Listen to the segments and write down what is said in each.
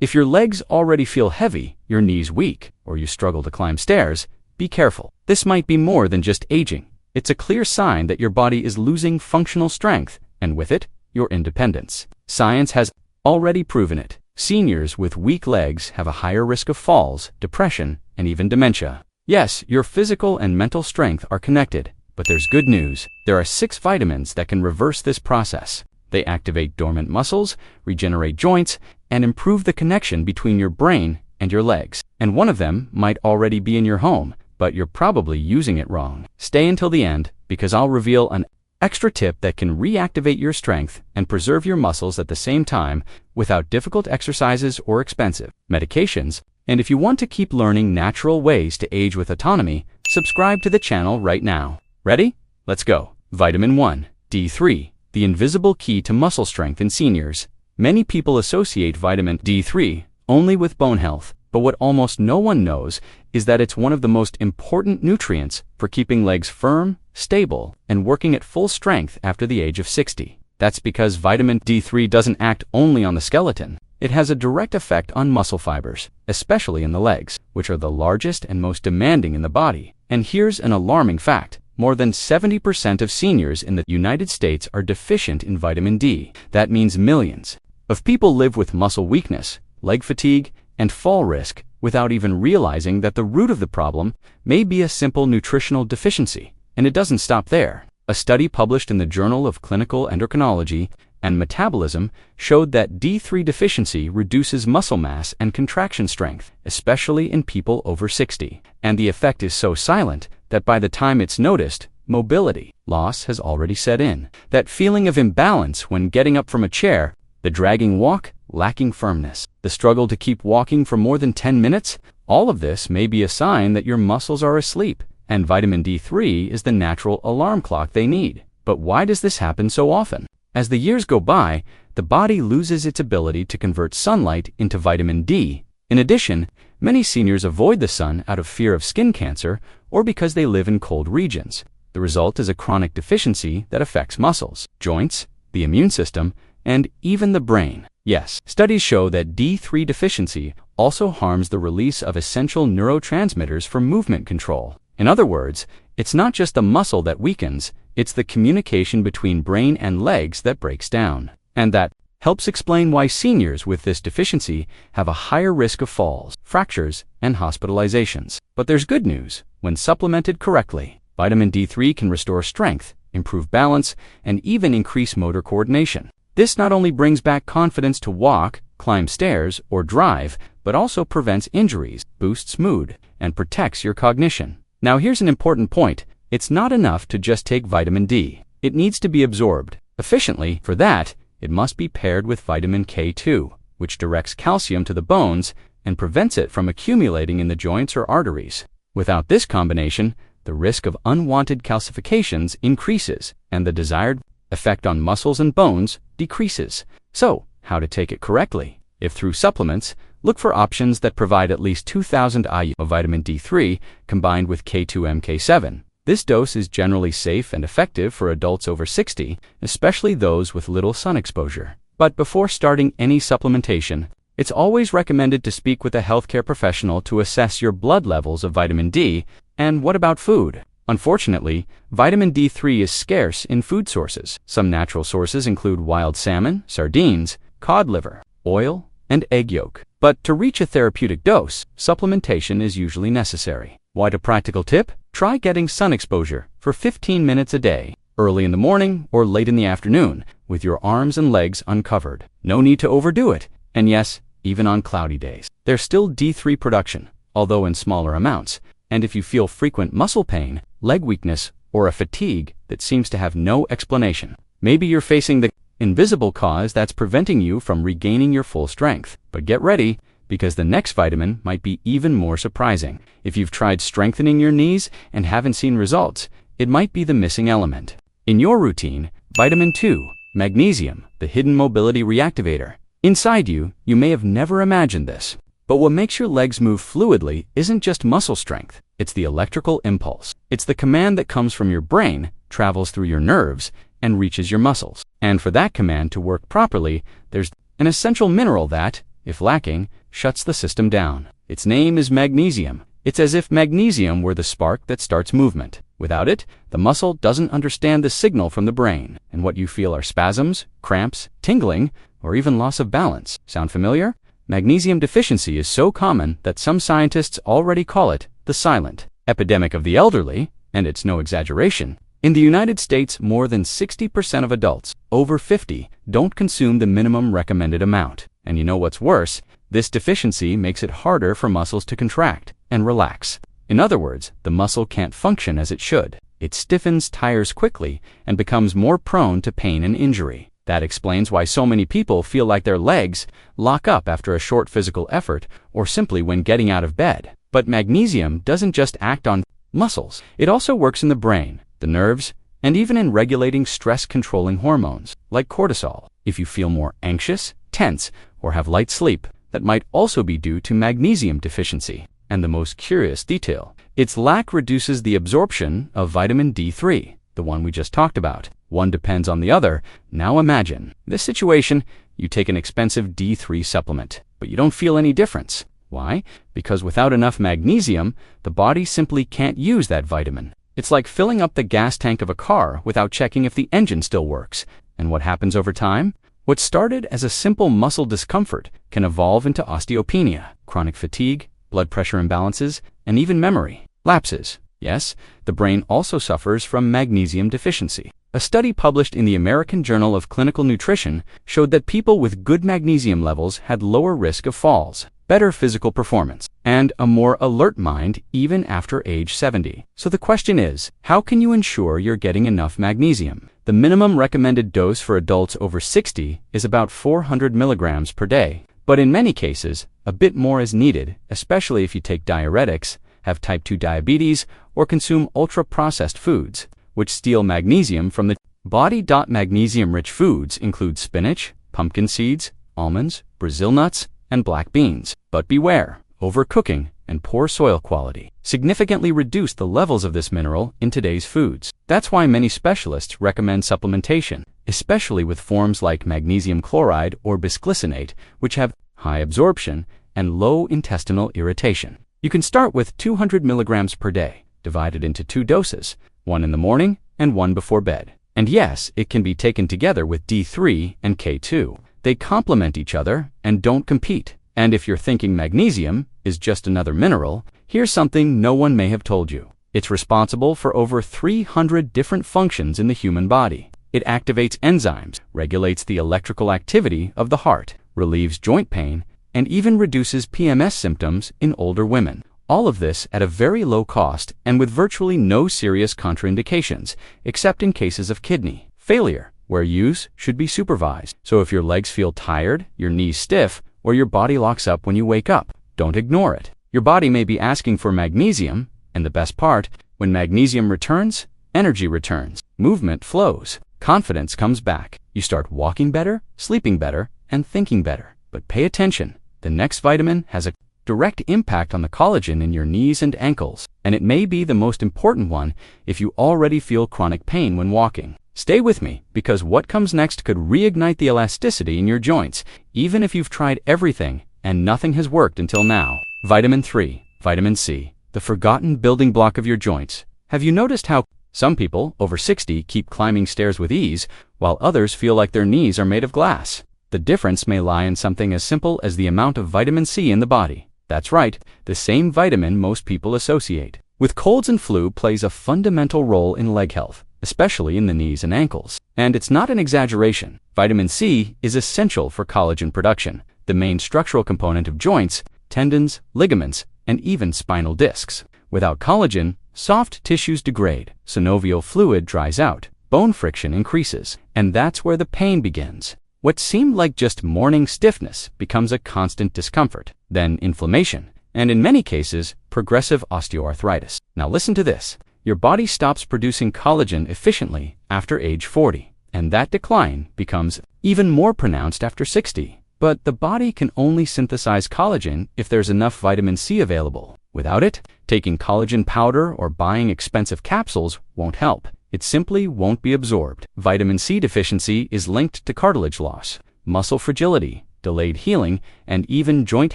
If your legs already feel heavy, your knees weak, or you struggle to climb stairs, be careful. This might be more than just aging. It's a clear sign that your body is losing functional strength, and with it, your independence. Science has already proven it. Seniors with weak legs have a higher risk of falls, depression, and even dementia. Yes, your physical and mental strength are connected, but there's good news. There are 6 vitamins that can reverse this process. They activate dormant muscles, regenerate joints, and improve the connection between your brain and your legs. And one of them might already be in your home, but you're probably using it wrong. Stay until the end, because I'll reveal an extra tip that can reactivate your strength and preserve your muscles at the same time without difficult exercises or expensive medications. And if you want to keep learning natural ways to age with autonomy, subscribe to the channel right now. Ready? Let's go. Vitamin 1, D3, the invisible key to muscle strength in seniors. Many people associate vitamin D3 only with bone health, but what almost no one knows is that it's one of the most important nutrients for keeping legs firm, stable, and working at full strength after the age of 60. That's because vitamin D3 doesn't act only on the skeleton. It has a direct effect on muscle fibers, especially in the legs, which are the largest and most demanding in the body. And here's an alarming fact. More than 70% of seniors in the United States are deficient in vitamin D. That means millions of people live with muscle weakness, leg fatigue, and fall risk without even realizing that the root of the problem may be a simple nutritional deficiency. And it doesn't stop there. A study published in the Journal of Clinical Endocrinology and Metabolism showed that D3 deficiency reduces muscle mass and contraction strength, especially in people over 60. And the effect is so silent that by the time it's noticed, mobility loss has already set in. That feeling of imbalance when getting up from a chair, the dragging walk, lacking firmness, the struggle to keep walking for more than 10 minutes, all of this may be a sign that your muscles are asleep, and vitamin D3 is the natural alarm clock they need. But why does this happen so often? As the years go by, the body loses its ability to convert sunlight into vitamin D. In addition, many seniors avoid the sun out of fear of skin cancer or because they live in cold regions. The result is a chronic deficiency that affects muscles, joints, the immune system, and even the brain. Yes, studies show that D3 deficiency also harms the release of essential neurotransmitters for movement control. In other words, it's not just the muscle that weakens, it's the communication between brain and legs that breaks down. And that helps explain why seniors with this deficiency have a higher risk of falls, fractures, and hospitalizations. But there's good news. When supplemented correctly, vitamin D3 can restore strength, improve balance, and even increase motor coordination. This not only brings back confidence to walk, climb stairs, or drive, but also prevents injuries, boosts mood, and protects your cognition. Now here's an important point. It's not enough to just take vitamin D. It needs to be absorbed efficiently. For that, it must be paired with vitamin K2, which directs calcium to the bones and prevents it from accumulating in the joints or arteries. Without this combination, the risk of unwanted calcifications increases and the desired effect on muscles and bones decreases. So, how to take it correctly? If through supplements, look for options that provide at least 2,000 IU of vitamin D3 combined with K2-MK7. This dose is generally safe and effective for adults over 60, especially those with little sun exposure. But before starting any supplementation, it's always recommended to speak with a healthcare professional to assess your blood levels of vitamin D. And what about food? Unfortunately, vitamin D3 is scarce in food sources. Some natural sources include wild salmon, sardines, cod liver, oil, and egg yolk. But to reach a therapeutic dose, supplementation is usually necessary. Why a practical tip? Try getting sun exposure for 15 minutes a day, early in the morning or late in the afternoon, with your arms and legs uncovered. No need to overdo it. And yes, even on cloudy days, there's still D3 production, although in smaller amounts. And if you feel frequent muscle pain, leg weakness, or a fatigue that seems to have no explanation, maybe you're facing the invisible cause that's preventing you from regaining your full strength. But get ready, because the next vitamin might be even more surprising. If you've tried strengthening your knees and haven't seen results, it might be the missing element. In your routine, vitamin 2, magnesium, the hidden mobility reactivator. Inside you, you may have never imagined this. But what makes your legs move fluidly isn't just muscle strength, it's the electrical impulse. It's the command that comes from your brain, travels through your nerves, and reaches your muscles. And for that command to work properly, there's an essential mineral that, if lacking, shuts the system down. Its name is magnesium. It's as if magnesium were the spark that starts movement. Without it, the muscle doesn't understand the signal from the brain, and what you feel are spasms, cramps, tingling, or even loss of balance. Sound familiar? Magnesium deficiency is so common that some scientists already call it the silent epidemic of the elderly, and it's no exaggeration. In the United States, more than 60% of adults over 50 don't consume the minimum recommended amount. And you know what's worse? This deficiency makes it harder for muscles to contract and relax. In other words, the muscle can't function as it should. It stiffens, tires quickly, and becomes more prone to pain and injury. That explains why so many people feel like their legs lock up after a short physical effort or simply when getting out of bed. But magnesium doesn't just act on muscles. It also works in the brain, the nerves, and even in regulating stress-controlling hormones, like cortisol. If you feel more anxious, tense, or have light sleep, that might also be due to magnesium deficiency. And the most curious detail, its lack reduces the absorption of vitamin D3, the one we just talked about. One depends on the other. Now imagine this situation: you take an expensive D3 supplement, but you don't feel any difference. Why? Because without enough magnesium, the body simply can't use that vitamin. It's like filling up the gas tank of a car without checking if the engine still works. And what happens over time? What started as a simple muscle discomfort can evolve into osteopenia, chronic fatigue, blood pressure imbalances, and even memory lapses. Yes, the brain also suffers from magnesium deficiency. A study published in the American Journal of Clinical Nutrition showed that people with good magnesium levels had lower risk of falls, better physical performance, and a more alert mind even after age 70. So the question is, how can you ensure you're getting enough magnesium? The minimum recommended dose for adults over 60 is about 400 milligrams per day. But in many cases, a bit more is needed, especially if you take diuretics, have type 2 diabetes, or consume ultra-processed foods, which steal magnesium from the body. Magnesium-rich foods include spinach, pumpkin seeds, almonds, Brazil nuts, and black beans. But beware, overcooking and poor soil quality significantly reduce the levels of this mineral in today's foods. That's why many specialists recommend supplementation, especially with forms like magnesium chloride or bisglycinate, which have high absorption and low intestinal irritation. You can start with 200 milligrams per day, divided into 2 doses, one in the morning and one before bed. And yes, it can be taken together with D3 and K2. They complement each other and don't compete. And if you're thinking magnesium is just another mineral, here's something no one may have told you. It's responsible for over 300 different functions in the human body. It activates enzymes, regulates the electrical activity of the heart, relieves joint pain, and even reduces PMS symptoms in older women. All of this at a very low cost and with virtually no serious contraindications, except in cases of kidney failure, where use should be supervised. So if your legs feel tired, your knees stiff, or your body locks up when you wake up, don't ignore it. Your body may be asking for magnesium, and the best part, when magnesium returns, energy returns, movement flows, confidence comes back. You start walking better, sleeping better, and thinking better. But pay attention, the next vitamin has a direct impact on the collagen in your knees and ankles, and it may be the most important one if you already feel chronic pain when walking. Stay with me, because what comes next could reignite the elasticity in your joints, even if you've tried everything and nothing has worked until now. Vitamin 3, vitamin C, the forgotten building block of your joints. Have you noticed how some people over 60 keep climbing stairs with ease, while others feel like their knees are made of glass? The difference may lie in something as simple as the amount of vitamin C in the body. That's right, the same vitamin most people associate with colds and flu plays a fundamental role in leg health, especially in the knees and ankles. And it's not an exaggeration. Vitamin C is essential for collagen production, the main structural component of joints, tendons, ligaments, and even spinal discs. Without collagen, soft tissues degrade, synovial fluid dries out, bone friction increases, and that's where the pain begins. What seemed like just morning stiffness becomes a constant discomfort, then inflammation, and in many cases, progressive osteoarthritis. Now listen to this. Your body stops producing collagen efficiently after age 40, and that decline becomes even more pronounced after 60. But the body can only synthesize collagen if there's enough vitamin C available. Without it, taking collagen powder or buying expensive capsules won't help. It simply won't be absorbed. Vitamin C deficiency is linked to cartilage loss, muscle fragility, delayed healing, and even joint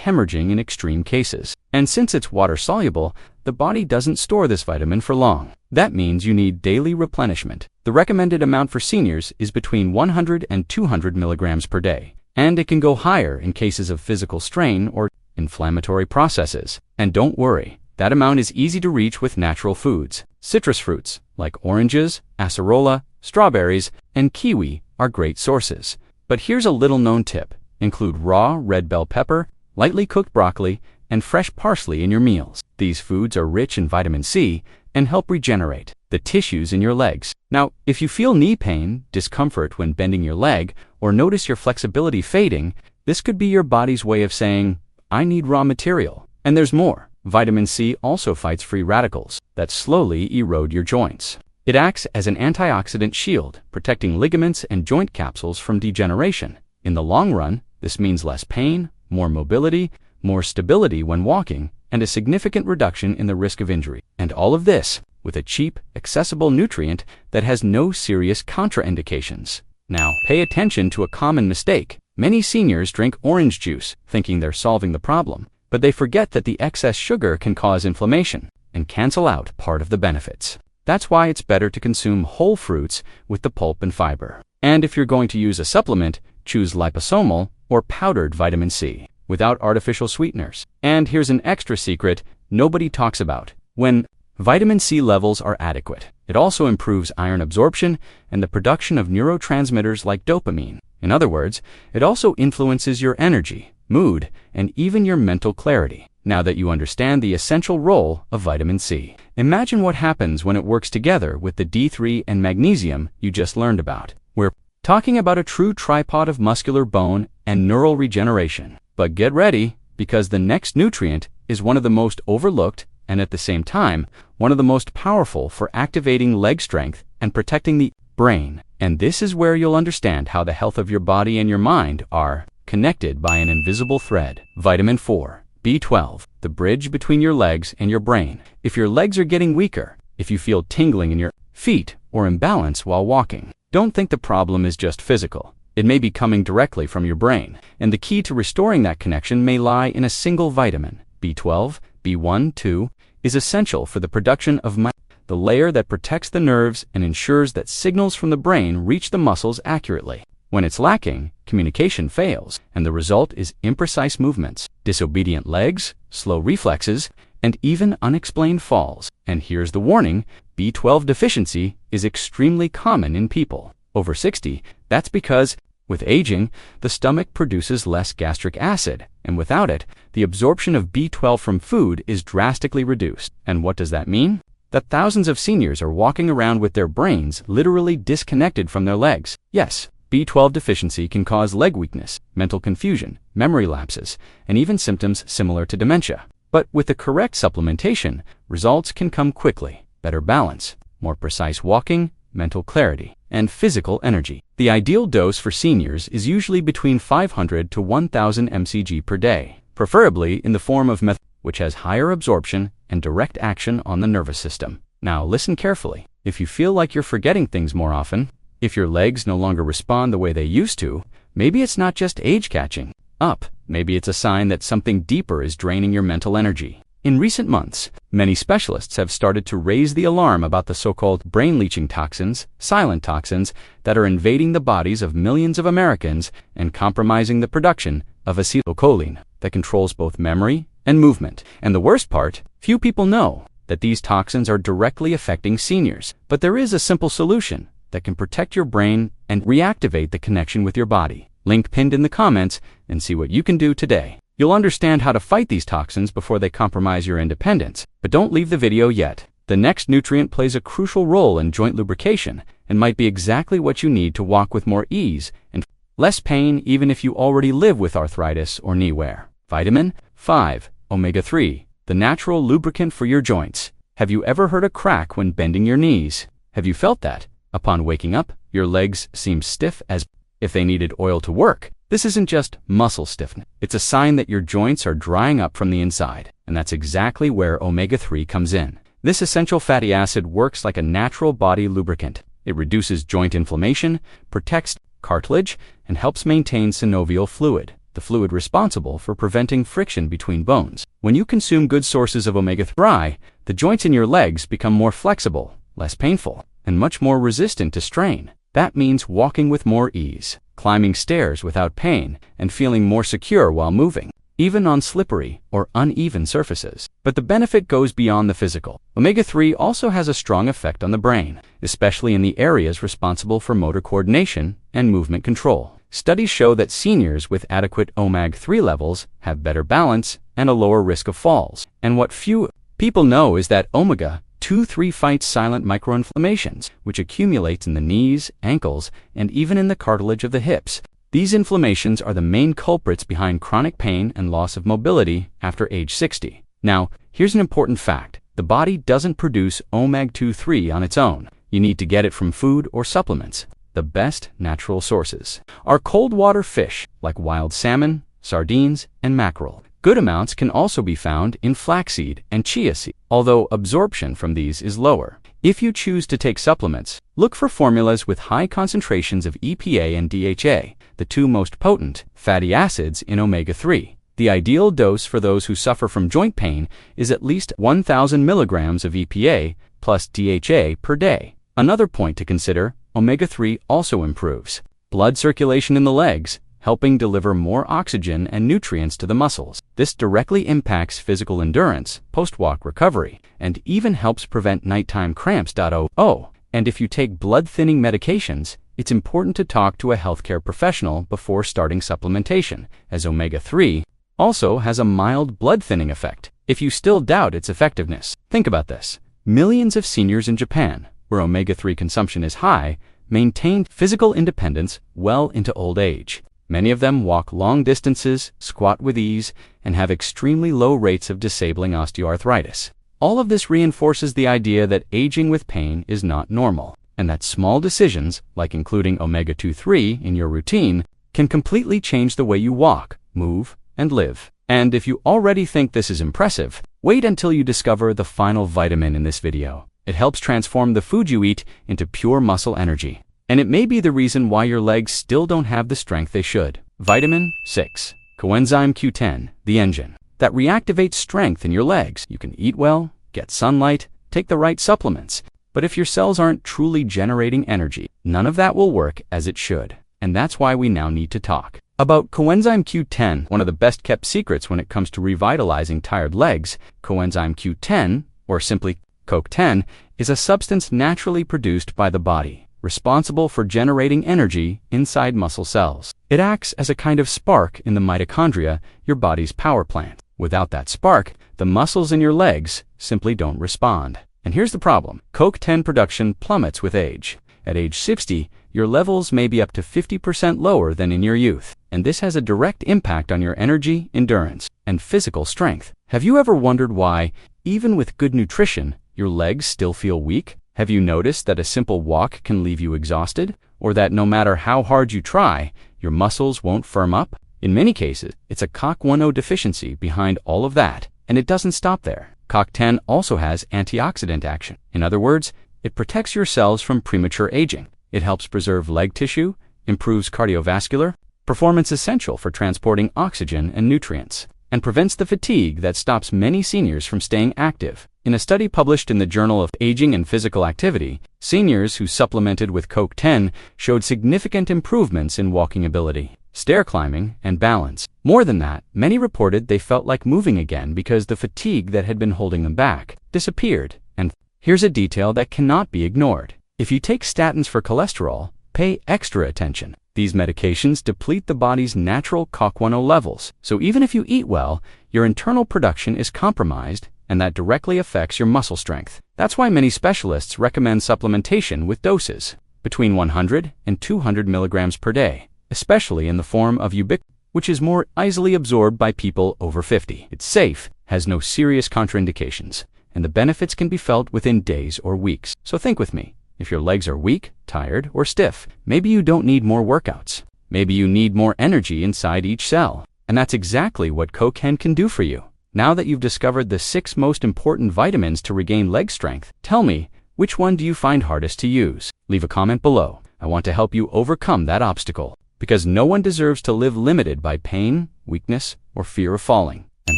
hemorrhaging in extreme cases. And since it's water-soluble, the body doesn't store this vitamin for long. That means you need daily replenishment. The recommended amount for seniors is between 100 and 200 milligrams per day, and it can go higher in cases of physical strain or inflammatory processes. And don't worry, that amount is easy to reach with natural foods. Citrus fruits, like oranges, acerola, strawberries, and kiwi, are great sources. But here's a little-known tip. Include raw red bell pepper, lightly cooked broccoli, and fresh parsley in your meals. These foods are rich in vitamin C and help regenerate the tissues in your legs. Now, if you feel knee pain, discomfort when bending your leg, or notice your flexibility fading, this could be your body's way of saying, I need raw material. And there's more. Vitamin C also fights free radicals that slowly erode your joints. It acts as an antioxidant shield, protecting ligaments and joint capsules from degeneration. In the long run, this means less pain, more mobility, more stability when walking, and a significant reduction in the risk of injury. And all of this with a cheap, accessible nutrient that has no serious contraindications. Now, pay attention to a common mistake. Many seniors drink orange juice, thinking they're solving the problem, but they forget that the excess sugar can cause inflammation and cancel out part of the benefits. That's why it's better to consume whole fruits with the pulp and fiber. And if you're going to use a supplement, choose liposomal or powdered vitamin C, without artificial sweeteners. And here's an extra secret nobody talks about. When vitamin C levels are adequate, it also improves iron absorption and the production of neurotransmitters like dopamine. In other words, it also influences your energy, mood, and even your mental clarity. Now that you understand the essential role of vitamin C, imagine what happens when it works together with the D3 and magnesium you just learned about. We're talking about a true tripod of muscular bone and neural regeneration. But get ready, because the next nutrient is one of the most overlooked and at the same time, one of the most powerful for activating leg strength and protecting the brain. And this is where you'll understand how the health of your body and your mind are connected by an invisible thread. Vitamin 4, B12, the bridge between your legs and your brain. If your legs are getting weaker, if you feel tingling in your feet or imbalance while walking, don't think the problem is just physical. It may be coming directly from your brain, and the key to restoring that connection may lie in a single vitamin. B12, B1, 2, is essential for the production of the layer that protects the nerves and ensures that signals from the brain reach the muscles accurately. When it's lacking, communication fails, and the result is imprecise movements, disobedient legs, slow reflexes, and even unexplained falls. And here's the warning, B12 deficiency is extremely common in people over 60. That's because with aging, the stomach produces less gastric acid, and without it, the absorption of B12 from food is drastically reduced. And what does that mean? That thousands of seniors are walking around with their brains literally disconnected from their legs. Yes, B12 deficiency can cause leg weakness, mental confusion, memory lapses, and even symptoms similar to dementia. But with the correct supplementation, results can come quickly. Better balance, more precise walking, mental clarity, and physical energy. The ideal dose for seniors is usually between 500 to 1000 mcg per day, preferably in the form of methylphenidate, which has higher absorption and direct action on the nervous system. Now listen carefully. If you feel like you're forgetting things more often, if your legs no longer respond the way they used to, maybe it's not just age catching up. Maybe it's a sign that something deeper is draining your mental energy. In recent months, many specialists have started to raise the alarm about the so-called brain-leaching toxins, silent toxins, that are invading the bodies of millions of Americans and compromising the production of acetylcholine that controls both memory and movement. And the worst part, few people know that these toxins are directly affecting seniors. But there is a simple solution that can protect your brain and reactivate the connection with your body. Link pinned in the comments and see what you can do today. You'll understand how to fight these toxins before they compromise your independence. But don't leave the video yet. The next nutrient plays a crucial role in joint lubrication and might be exactly what you need to walk with more ease and less pain, even if you already live with arthritis or knee wear. Vitamin 5, omega-3, the natural lubricant for your joints. Have you ever heard a crack when bending your knees? Have you felt that? Upon waking up, your legs seem stiff as if they needed oil to work. This isn't just muscle stiffness. It's a sign that your joints are drying up from the inside. And that's exactly where omega-3 comes in. This essential fatty acid works like a natural body lubricant. It reduces joint inflammation, protects cartilage, and helps maintain synovial fluid, the fluid responsible for preventing friction between bones. When you consume good sources of omega-3, the joints in your legs become more flexible, less painful, and much more resistant to strain. That means walking with more ease, climbing stairs without pain, and feeling more secure while moving, even on slippery or uneven surfaces. But the benefit goes beyond the physical. Omega-3 also has a strong effect on the brain, especially in the areas responsible for motor coordination and movement control. Studies show that seniors with adequate omega-3 levels have better balance and a lower risk of falls. And what few people know is that omega-3 fights silent microinflammations, which accumulates in the knees, ankles, and even in the cartilage of the hips. These inflammations are the main culprits behind chronic pain and loss of mobility after age 60. Now, here's an important fact. The body doesn't produce omega-3 on its own. You need to get it from food or supplements. The best natural sources are cold water fish like wild salmon, sardines, and mackerel. Good amounts can also be found in flaxseed and chia seed, although absorption from these is lower. If you choose to take supplements, look for formulas with high concentrations of EPA and DHA, the two most potent fatty acids in omega-3. The ideal dose for those who suffer from joint pain is at least 1,000 milligrams of EPA plus DHA per day. Another point to consider, omega-3 also improves blood circulation in the legs, helping deliver more oxygen and nutrients to the muscles. This directly impacts physical endurance, post-walk recovery, and even helps prevent nighttime cramps. And if you take blood-thinning medications, it's important to talk to a healthcare professional before starting supplementation, as omega-3 also has a mild blood-thinning effect. If you still doubt its effectiveness, think about this. Millions of seniors in Japan, where omega-3 consumption is high, maintain physical independence well into old age. Many of them walk long distances, squat with ease, and have extremely low rates of disabling osteoarthritis. All of this reinforces the idea that aging with pain is not normal, and that small decisions, like including omega-3 in your routine, can completely change the way you walk, move, and live. And if you already think this is impressive, wait until you discover the final vitamin in this video. It helps transform the food you eat into pure muscle energy. And it may be the reason why your legs still don't have the strength they should. Vitamin 6. Coenzyme Q10, the engine that reactivates strength in your legs. You can eat well, get sunlight, take the right supplements, but if your cells aren't truly generating energy, none of that will work as it should. And that's why we now need to talk about coenzyme Q10, one of the best kept secrets when it comes to revitalizing tired legs. Coenzyme Q10, or simply CoQ10, is a substance naturally produced by the body, responsible for generating energy inside muscle cells. It acts as a kind of spark in the mitochondria, your body's power plant. Without that spark, the muscles in your legs simply don't respond. And here's the problem. CoQ10 production plummets with age. At age 60, your levels may be up to 50% lower than in your youth. And this has a direct impact on your energy, endurance, and physical strength. Have you ever wondered why, even with good nutrition, your legs still feel weak? Have you noticed that a simple walk can leave you exhausted? Or that no matter how hard you try, your muscles won't firm up? In many cases, it's a CoQ10 deficiency behind all of that, and it doesn't stop there. CoQ10 also has antioxidant action. In other words, it protects your cells from premature aging. It helps preserve leg tissue, improves cardiovascular performance essential for transporting oxygen and nutrients, and prevents the fatigue that stops many seniors from staying active. In a study published in the Journal of Aging and Physical Activity, seniors who supplemented with CoQ10 showed significant improvements in walking ability, stair climbing, and balance. More than that, many reported they felt like moving again because the fatigue that had been holding them back disappeared. And here's a detail that cannot be ignored. If you take statins for cholesterol, pay extra attention. These medications deplete the body's natural CoQ10 levels, so even if you eat well, your internal production is compromised, and that directly affects your muscle strength. That's why many specialists recommend supplementation with doses between 100 and 200 milligrams per day, especially in the form of ubiquitous, which is more easily absorbed by people over 50. It's safe, has no serious contraindications, and the benefits can be felt within days or weeks. So think with me. If your legs are weak, tired, or stiff, maybe you don't need more workouts. Maybe you need more energy inside each cell. And that's exactly what CoQ10 can do for you. Now that you've discovered the 6 most important vitamins to regain leg strength, tell me, which one do you find hardest to use? Leave a comment below. I want to help you overcome that obstacle. because no one deserves to live limited by pain, weakness, or fear of falling. And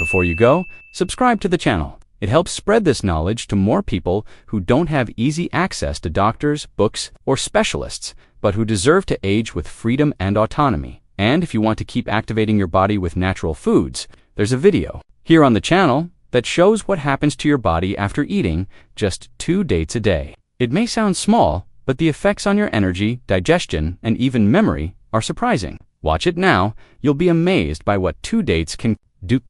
before you go, subscribe to the channel. It helps spread this knowledge to more people who don't have easy access to doctors, books, or specialists, but who deserve to age with freedom and autonomy. And if you want to keep activating your body with natural foods, there's a video here on the channel that shows what happens to your body after eating just 2 dates a day. It may sound small, but the effects on your energy, digestion, and even memory are surprising. Watch it now. You'll be amazed by what 2 dates can do.